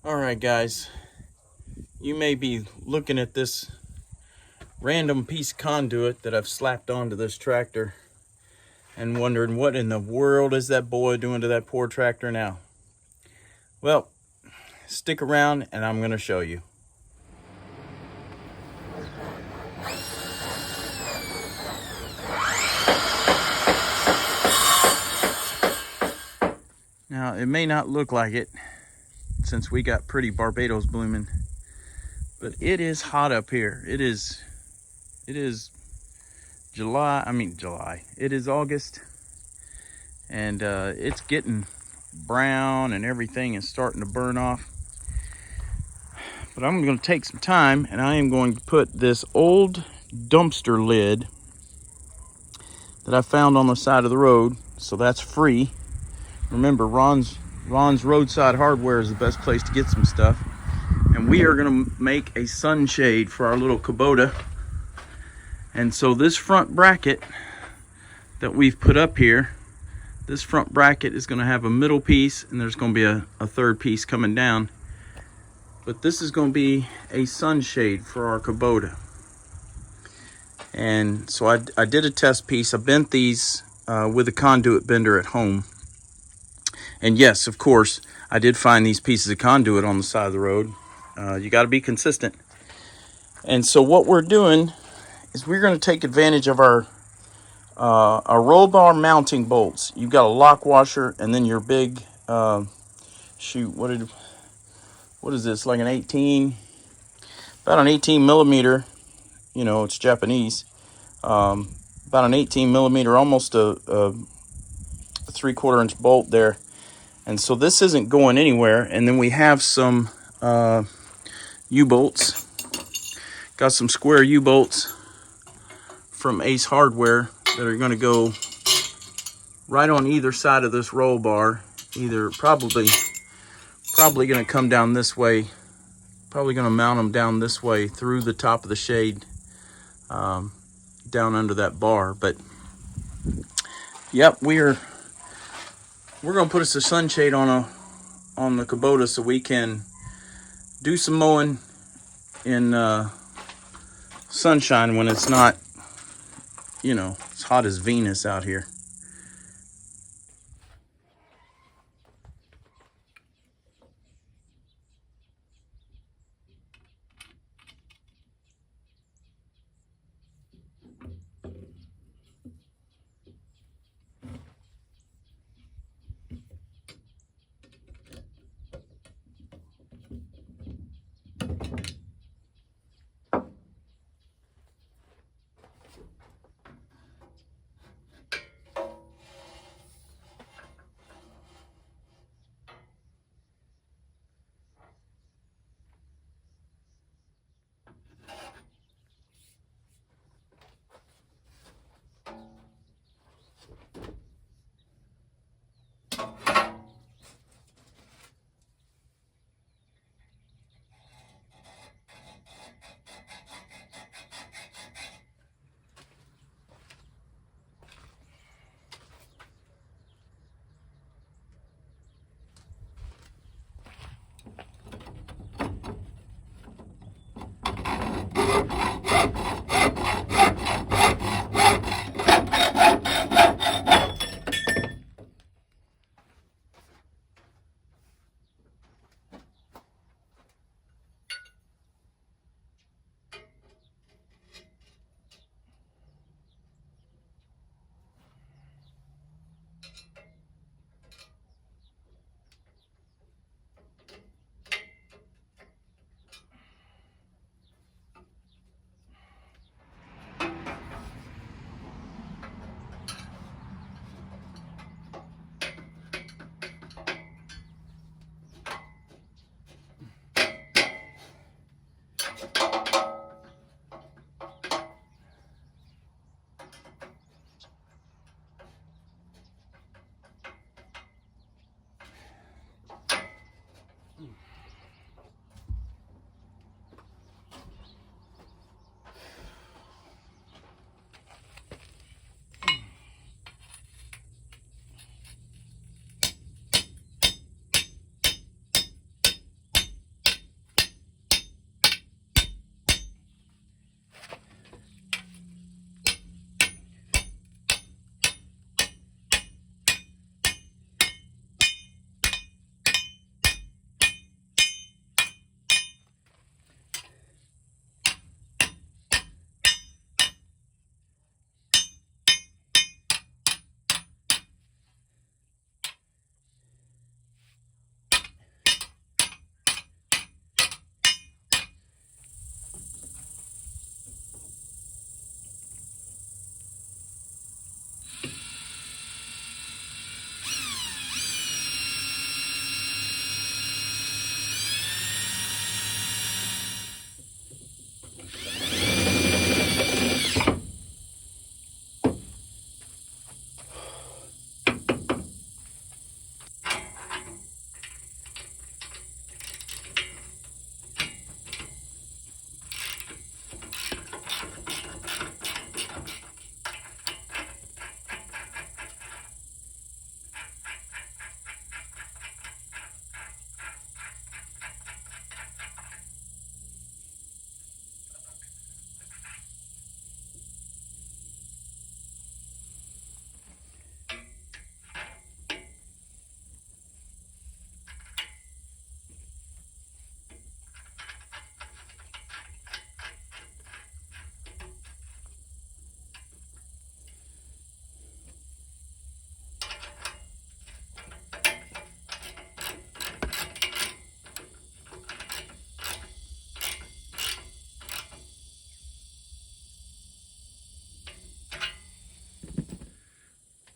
All right, guys, you may be looking at this random piece of conduit that I've slapped onto this tractor and wondering what in the world is that boy doing to that poor tractor now. Well, stick around and I'm going to show you. Now, it may not look like it since we got pretty Barbados blooming, but it is hot up here. It is July. It is August, and it's getting brown and everything is starting to burn off. But I'm going to take some time and I am going to put this old dumpster lid that I found on the side of the road, so that's free. Remember, Ron's Roadside Hardware is the best place to get some stuff. And we are going to make a sunshade for our little Kubota. And so this front bracket that we've put up here, this front bracket is going to have a middle piece and there's going to be a third piece coming down. But this is going to be a sunshade for our Kubota. And so I did a test piece. I bent these with a conduit bender at home. And yes, of course, I did find these pieces of conduit on the side of the road. You got to be consistent. And so what we're doing is we're going to take advantage of our roll bar mounting bolts. You've got a lock washer and then your big, what is this, like about an 18 millimeter, it's Japanese, about an 18 millimeter, almost a 3/4 inch bolt there. And so this isn't going anywhere. And then we have some U-bolts. Got some square U-bolts from Ace Hardware that are going to go right on either side of this roll bar. Either probably going to come down this way. Probably going to mount them down this way through the top of the shade, down under that bar. But yep, we're going to put us a sunshade on the Kubota so we can do some mowing in sunshine when it's not, it's hot as Venus out here.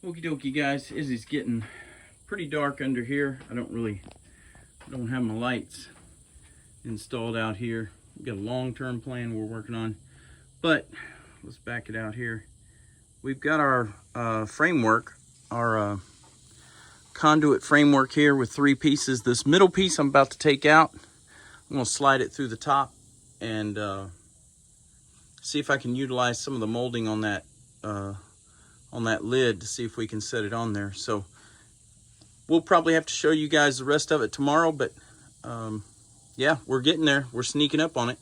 Okie dokie, guys. Izzy's getting pretty dark under here. I don't have my lights installed out here. We've got a long-term plan we're working on, but let's back it out here. We've got our framework, our conduit framework here with 3 pieces. This middle piece I'm about to take out. I'm gonna slide it through the top and see if I can utilize some of the molding on that lid to see if we can set it on there. So we'll probably have to show you guys the rest of it tomorrow, but yeah, we're getting there. We're sneaking up on it.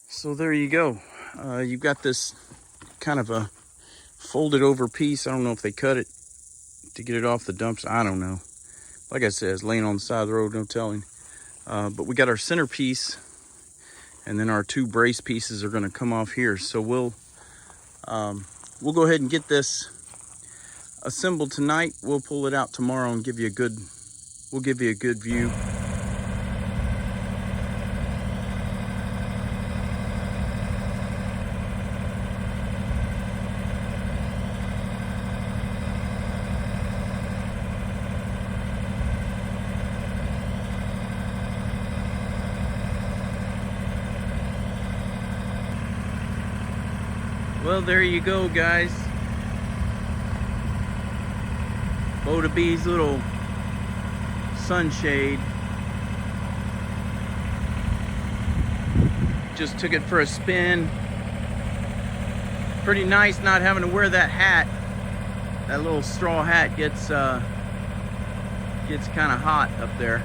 So there you go. You've got this kind of a folded over piece. I don't know if they cut it to get it off the dumps. I don't know. Like I said, it's laying on the side of the road, no telling. But we got our center piece, and then our 2 brace pieces are going to come off here. So we'll go ahead and get this assembled tonight. We'll pull it out tomorrow and give you a good view. Well, there you go, guys. Kubota B's little sunshade. Just took it for a spin. Pretty nice not having to wear that hat. That little straw hat gets kind of hot up there.